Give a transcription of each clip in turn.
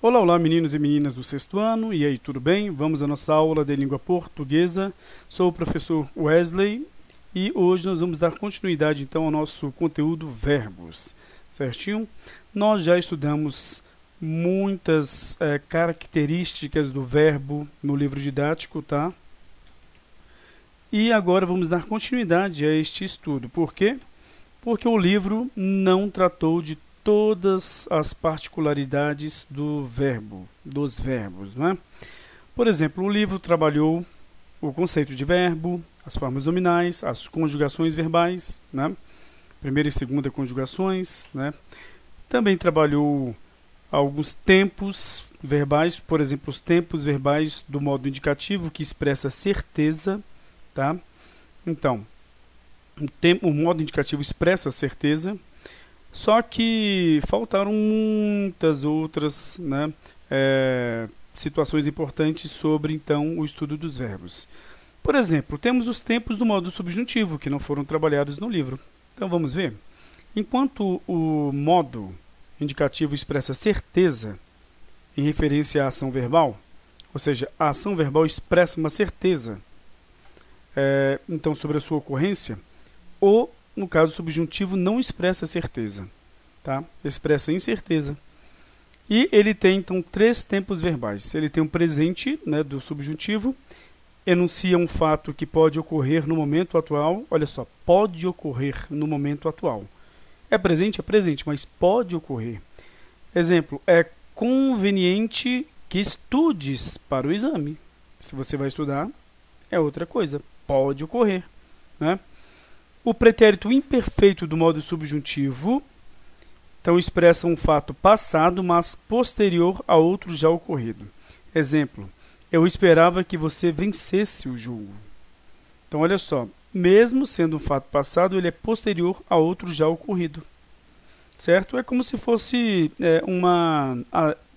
Olá, olá, meninos e meninas do sexto ano, e aí, tudo bem? Vamos à nossa aula de língua portuguesa. Sou o professor Wesley e hoje nós vamos dar continuidade então ao nosso conteúdo verbos, certinho? Nós já estudamos muitas características do verbo no livro didático, tá? E agora vamos dar continuidade a este estudo. Por quê? Porque o livro não tratou de todas as particularidades do verbo, dos verbos, né? Por exemplo, o livro trabalhou o conceito de verbo, as formas nominais, as conjugações verbais, né? Primeira e segunda conjugações, né? Também trabalhou alguns tempos verbais, por exemplo, os tempos verbais do modo indicativo, que expressa certeza, tá? Então, o modo indicativo expressa certeza. Só que faltaram muitas outras, né, situações importantes sobre, então, o estudo dos verbos. Por exemplo, temos os tempos do modo subjuntivo, que não foram trabalhados no livro. Então, vamos ver. Enquanto o modo indicativo expressa certeza em referência à ação verbal, ou seja, a ação verbal expressa uma certeza, então, sobre a sua ocorrência, no caso subjuntivo, não expressa certeza, tá? Expressa incerteza. E ele tem, então, três tempos verbais. Ele tem um presente, né, do subjuntivo, enuncia um fato que pode ocorrer no momento atual. Olha só, pode ocorrer no momento atual. É presente, mas pode ocorrer. Exemplo, é conveniente que estudes para o exame. Se você vai estudar, é outra coisa. Pode ocorrer, né? O pretérito imperfeito do modo subjuntivo, então, expressa um fato passado, mas posterior a outro já ocorrido. Exemplo, eu esperava que você vencesse o jogo. Então, olha só, mesmo sendo um fato passado, ele é posterior a outro já ocorrido. Certo? É como se fosse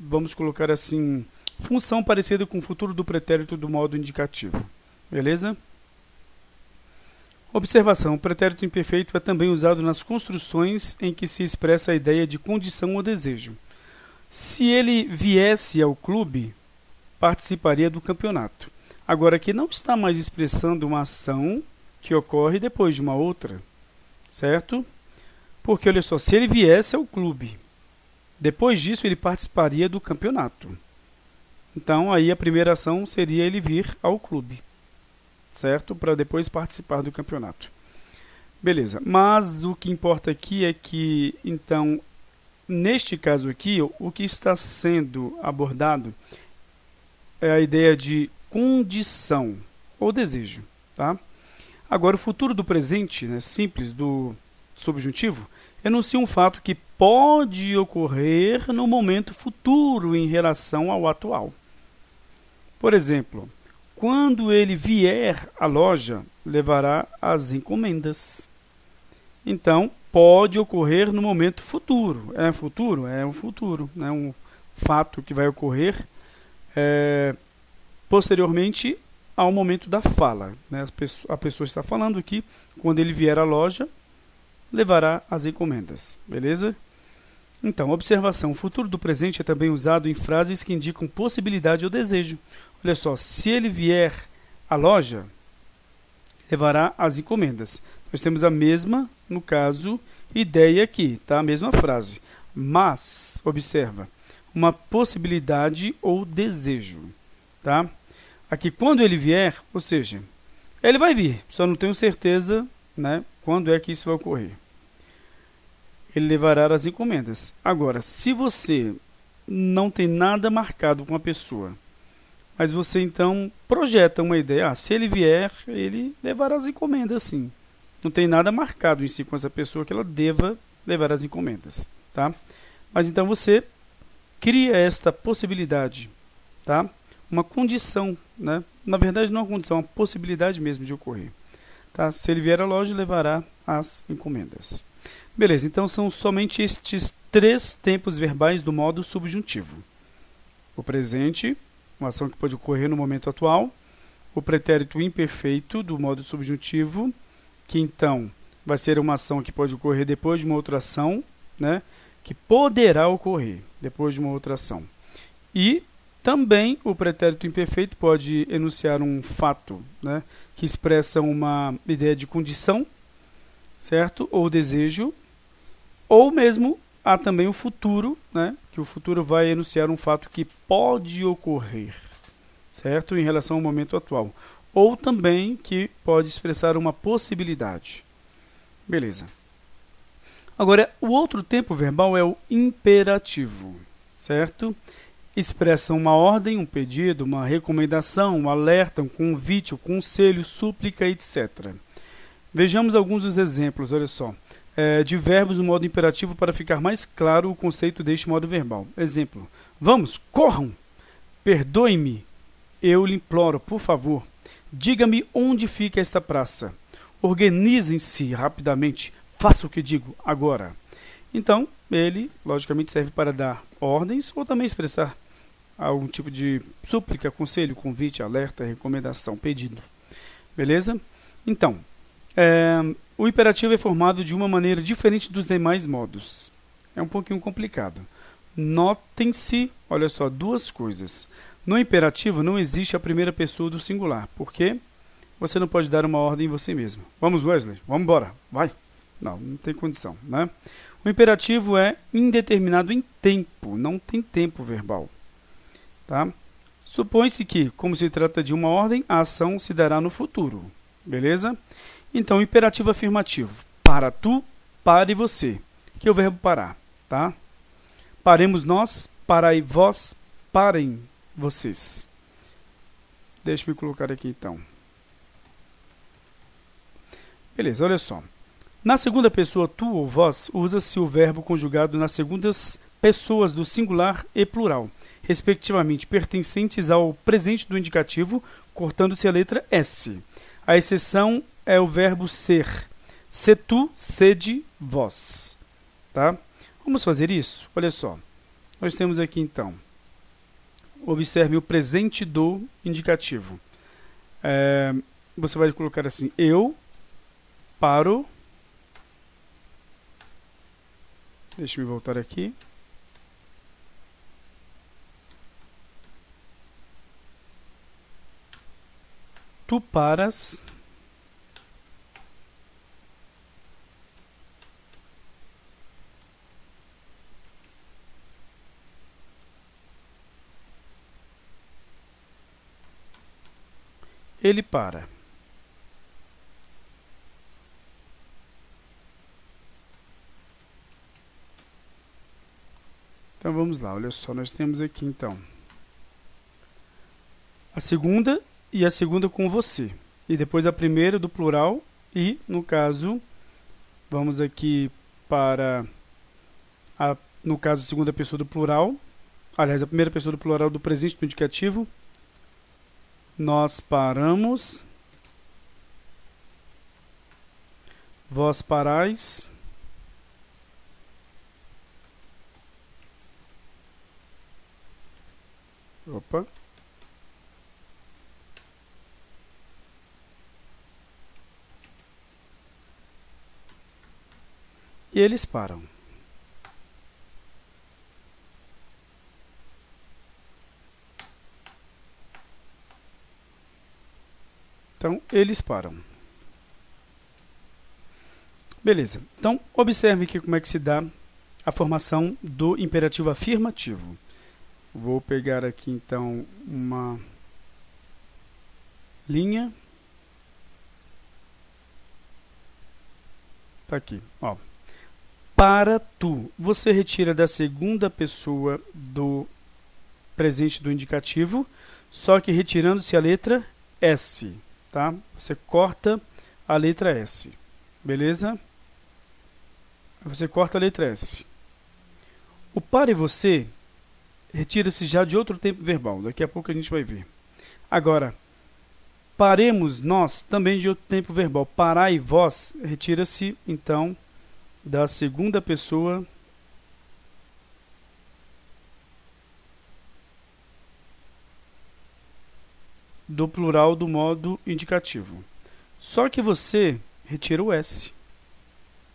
vamos colocar assim, função parecida com o futuro do pretérito do modo indicativo. Beleza? Observação. O pretérito imperfeito é também usado nas construções em que se expressa a ideia de condição ou desejo. Se ele viesse ao clube, participaria do campeonato. Agora, aqui não está mais expressando uma ação que ocorre depois de uma outra, certo? Porque, olha só, se ele viesse ao clube, depois disso ele participaria do campeonato. Então, aí a primeira ação seria ele vir ao clube, certo? Para depois participar do campeonato. Beleza, mas o que importa aqui é que, então, neste caso aqui, o que está sendo abordado é a ideia de condição ou desejo, tá? Agora, o futuro do presente, né, simples, do subjuntivo, enuncia um fato que pode ocorrer no momento futuro em relação ao atual. Por exemplo, quando ele vier à loja, levará as encomendas. Então, pode ocorrer no momento futuro. É futuro? É um futuro. É um fato que vai ocorrer posteriormente ao momento da fala, né? A pessoa está falando aqui, quando ele vier à loja, levará as encomendas. Beleza? Então, observação. O futuro do presente é também usado em frases que indicam possibilidade ou desejo. Olha só, se ele vier à loja, levará as encomendas. Nós temos a mesma, no caso, ideia aqui, tá? A mesma frase. Mas, observa, uma possibilidade ou desejo, tá? Aqui, quando ele vier, ou seja, ele vai vir, só não tenho certeza, né, quando é que isso vai ocorrer. Ele levará as encomendas. Agora, se você não tem nada marcado com a pessoa, mas você então projeta uma ideia, se ele vier, ele levará as encomendas, sim. Não tem nada marcado em si com essa pessoa que ela deva levar as encomendas, tá? Mas então você cria esta possibilidade, tá? Uma condição, né? Na verdade não é uma condição, é uma possibilidade mesmo de ocorrer, tá? Se ele vier à loja, levará as encomendas. Beleza, então são somente estes três tempos verbais do modo subjuntivo. O presente, uma ação que pode ocorrer no momento atual. O pretérito imperfeito do modo subjuntivo, que então vai ser uma ação que pode ocorrer depois de uma outra ação, né? Que poderá ocorrer depois de uma outra ação. E também o pretérito imperfeito pode enunciar um fato, né, que expressa uma ideia de condição, certo? Ou desejo, ou mesmo há também o futuro, né, que o futuro vai enunciar um fato que pode ocorrer, certo? Em relação ao momento atual. Ou também que pode expressar uma possibilidade. Beleza. Agora, o outro tempo verbal é o imperativo, certo? Expressa uma ordem, um pedido, uma recomendação, um alerta, um convite, um conselho, súplica, etc. Vejamos alguns dos exemplos, olha só, de verbos no modo imperativo para ficar mais claro o conceito deste modo verbal. Exemplo, vamos, corram, perdoe-me, eu lhe imploro, por favor, diga-me onde fica esta praça, organizem-se rapidamente, faça o que digo agora. Então, ele, logicamente, serve para dar ordens ou também expressar algum tipo de súplica, conselho, convite, alerta, recomendação, pedido. Beleza? Então, o imperativo é formado de uma maneira diferente dos demais modos. É um pouquinho complicado. Notem-se, olha só, duas coisas. No imperativo não existe a primeira pessoa do singular, porque você não pode dar uma ordem em você mesmo. Vamos, Wesley, vamos embora, vai. Não tem condição, né? O imperativo é indeterminado em tempo, não tem tempo verbal. Tá? Supõe-se que, como se trata de uma ordem, a ação se dará no futuro. Beleza? Então, imperativo afirmativo. Para tu, pare você. Que é o verbo parar. Tá? Paremos nós, parai vós, parem vocês. Deixa eu colocar aqui então. Beleza, olha só. Na segunda pessoa, tu ou vós, usa-se o verbo conjugado nas segundas pessoas do singular e plural, respectivamente pertencentes ao presente do indicativo, cortando-se a letra S. A exceção é o verbo ser. Se tu, sede, vós. Tá? Vamos fazer isso? Olha só. Nós temos aqui, então, observe o presente do indicativo. Você vai colocar assim, eu paro. Deixa eu voltar aqui. Tu paras. Ele para. Então vamos lá, olha só, nós temos aqui então a segunda e a segunda com você. E depois a primeira do plural e, no caso, vamos aqui para, no caso, a segunda pessoa do plural. Aliás, a primeira pessoa do plural do presente do indicativo. Nós paramos. Vós parais. Opa. E eles param. Então, eles param. Beleza. Então, observe aqui como é que se dá a formação do imperativo afirmativo. Vou pegar aqui, então, uma linha. Tá aqui, ó. Para tu. Você retira da segunda pessoa do presente do indicativo, só que retirando-se a letra S, tá? Você corta a letra S. Beleza? Você corta a letra S. O para e você retira-se já de outro tempo verbal. Daqui a pouco a gente vai ver. Agora, paremos nós também de outro tempo verbal. Parai e vós retira-se, então, da segunda pessoa do plural do modo indicativo. Só que você retira o S.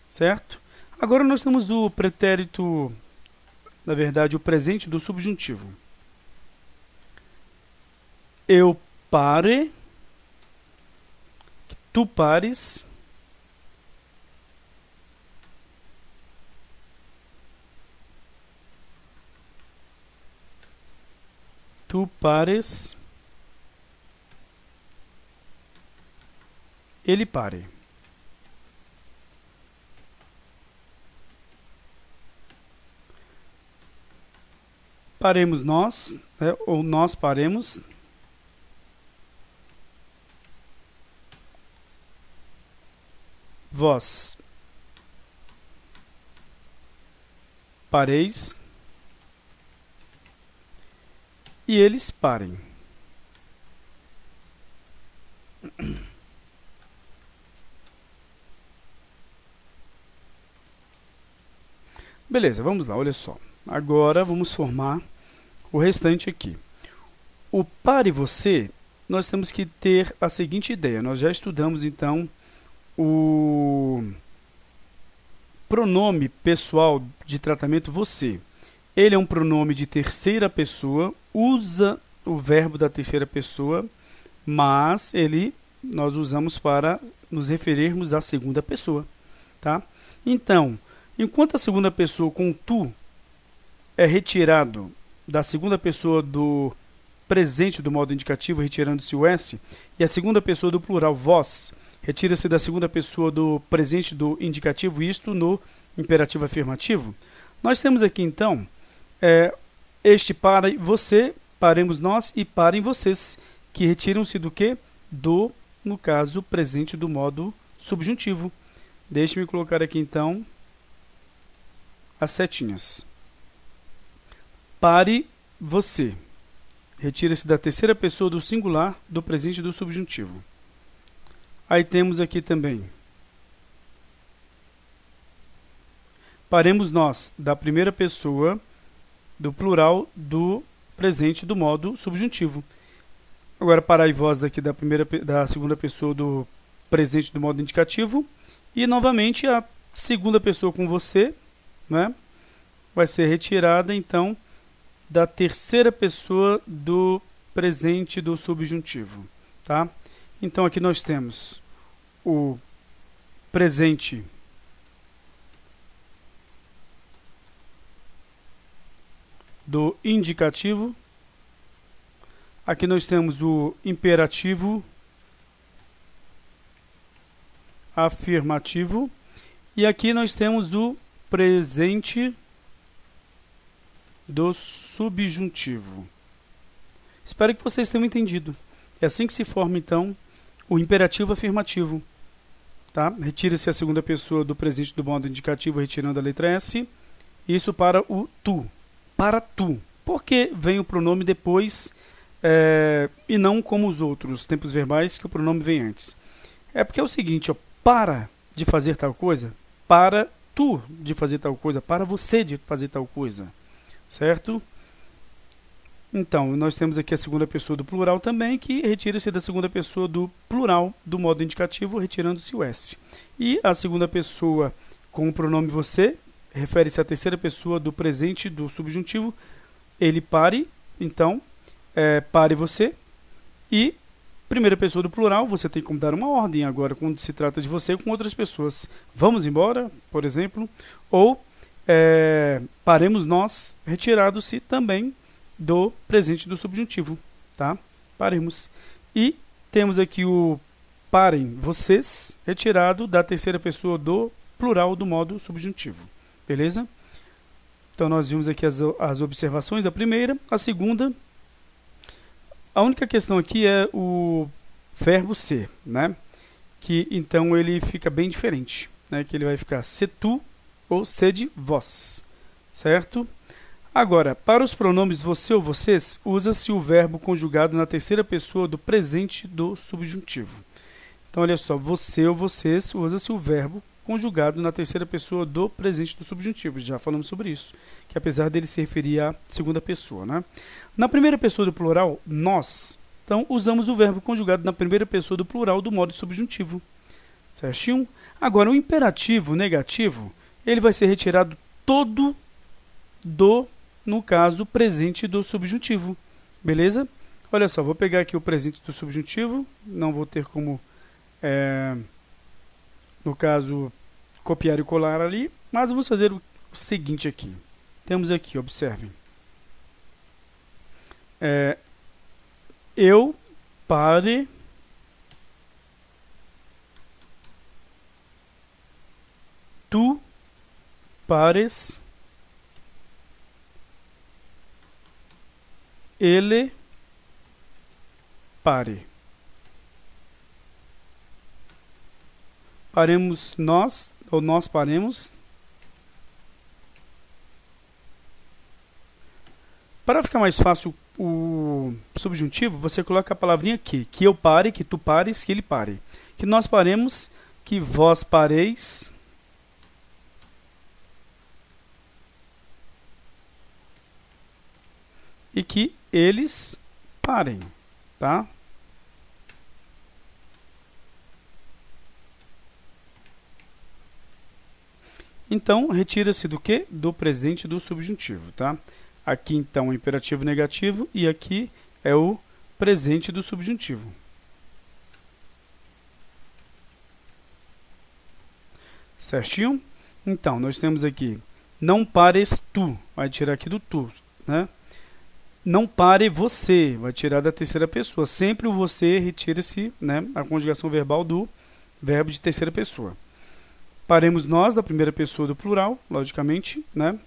Certo? Agora nós temos o pretérito, na verdade, o presente do subjuntivo. eu pare, tu pares, tu pares, ele pare. Paremos nós, né, ou nós paremos. Vós pareis e eles parem. Beleza, vamos lá, olha só. Agora vamos formar o restante aqui. O pare você, nós temos que ter a seguinte ideia. Nós já estudamos, então, o pronome pessoal de tratamento você. Ele é um pronome de terceira pessoa, usa o verbo da terceira pessoa, mas nós usamos para nos referirmos à segunda pessoa, tá? Então, enquanto a segunda pessoa com tu é retirado da segunda pessoa do presente do modo indicativo, retirando-se o S, e a segunda pessoa do plural, vós, retira-se da segunda pessoa do presente do indicativo, isto no imperativo afirmativo. Nós temos aqui, então, este para você, paremos nós e parem vocês, que retiram-se do quê? No caso, presente do modo subjuntivo. Deixe-me colocar aqui, então, as setinhas. Pare você. Retira-se da terceira pessoa do singular do presente do subjuntivo. Aí temos aqui também. Paremos nós da primeira pessoa do plural do presente do modo subjuntivo. Agora parai vós daqui da segunda pessoa do presente do modo indicativo. E novamente a segunda pessoa com você, né, vai ser retirada então da terceira pessoa do presente do subjuntivo, tá? Então aqui nós temos o presente do indicativo. Aqui nós temos o imperativo afirmativo e aqui nós temos o presente do subjuntivo. Espero que vocês tenham entendido. É assim que se forma, então, o imperativo afirmativo. Tá? Retira-se a segunda pessoa do presente do modo indicativo, retirando a letra S. Isso para o tu. Para tu. Por que vem o pronome depois e não como os outros tempos verbais que o pronome vem antes? É porque é o seguinte, ó, para de fazer tal coisa, para tu de fazer tal coisa, para você de fazer tal coisa. Certo? Então, nós temos aqui a segunda pessoa do plural também, que retira-se da segunda pessoa do plural do modo indicativo, retirando-se o S. E a segunda pessoa com o pronome você, refere-se à terceira pessoa do presente do subjuntivo, ele pare, então, pare você. E primeira pessoa do plural, você tem como dar uma ordem agora, quando se trata de você com outras pessoas. Vamos embora, por exemplo, ou paremos nós, retirado-se também do presente do subjuntivo, tá? Paremos. E temos aqui o parem vocês, retirado da terceira pessoa do plural do modo subjuntivo. Beleza? Então nós vimos aqui as observações, a primeira. A segunda, a única questão aqui é o verbo ser, né? Que então ele fica bem diferente, né? Que ele vai ficar se tu ou sede vós, certo? Agora, para os pronomes você ou vocês, usa-se o verbo conjugado na terceira pessoa do presente do subjuntivo. Então, olha só, você ou vocês, usa-se o verbo conjugado na terceira pessoa do presente do subjuntivo. Já falamos sobre isso, que apesar dele se referir à segunda pessoa, né? Na primeira pessoa do plural, nós, então, usamos o verbo conjugado na primeira pessoa do plural do modo subjuntivo. Certinho? Agora, o imperativo negativo, ele vai ser retirado todo no caso, presente do subjuntivo. Beleza? Olha só, vou pegar aqui o presente do subjuntivo, não vou ter como, no caso, copiar e colar ali, mas vamos fazer o seguinte aqui. Temos aqui, observem. Eu pare tu pares ele pare. Paremos nós, ou nós paremos. Para ficar mais fácil o subjuntivo, você coloca a palavrinha que eu pare, que tu pares, que ele pare. Que nós paremos, que vós pareis. E que eles parem, tá? Então, retira-se do quê? Do presente do subjuntivo, tá? Aqui, então, o imperativo negativo e aqui é o presente do subjuntivo. Certinho? Então, nós temos aqui, não pares tu, vai tirar aqui do tu, né? Não pare você, vai tirar da terceira pessoa. Sempre o você retira-se, né, a conjugação verbal do verbo de terceira pessoa. Paremos nós, da primeira pessoa do plural, logicamente, né?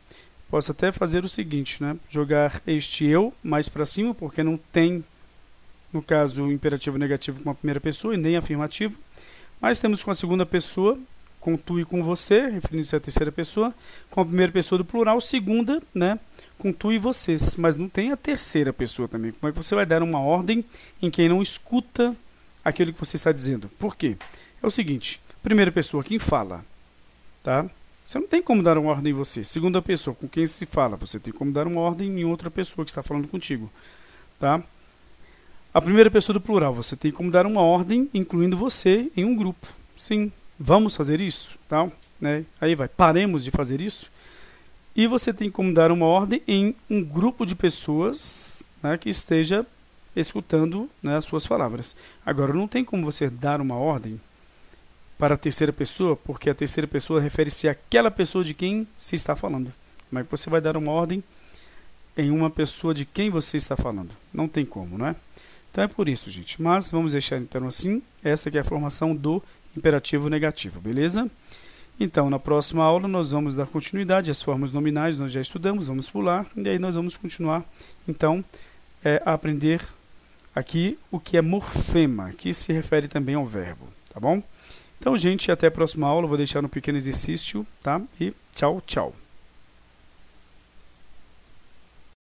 Posso até fazer o seguinte, né? Jogar este eu mais para cima, porque não tem, no caso, o imperativo negativo com a primeira pessoa e nem afirmativo. Mas temos com a segunda pessoa, com tu e com você, referindo-se à terceira pessoa, com a primeira pessoa do plural, segunda, né? Com tu e vocês, mas não tem a terceira pessoa também. Como é que você vai dar uma ordem em quem não escuta aquilo que você está dizendo? Por quê? É o seguinte, primeira pessoa, quem fala, tá? Você não tem como dar uma ordem em você. Segunda pessoa, com quem se fala, você tem como dar uma ordem em outra pessoa que está falando contigo, tá? A primeira pessoa do plural, você tem como dar uma ordem incluindo você em um grupo. Sim, vamos fazer isso, tá? Né? Aí vai, paremos de fazer isso. E você tem como dar uma ordem em um grupo de pessoas, né, que esteja escutando, né, as suas palavras. Agora, não tem como você dar uma ordem para a terceira pessoa, porque a terceira pessoa refere-se àquela pessoa de quem se está falando. Como é que você vai dar uma ordem em uma pessoa de quem você está falando? Não tem como, não é? Então é por isso, gente. Mas vamos deixar então assim, esta que é a formação do imperativo negativo, beleza? Então, na próxima aula, nós vamos dar continuidade às formas nominais, nós já estudamos, vamos pular, e aí nós vamos continuar, então, a aprender aqui o que é morfema, que se refere também ao verbo, tá bom? Então, gente, até a próxima aula, vou deixar um pequeno exercício, tá? E tchau, tchau.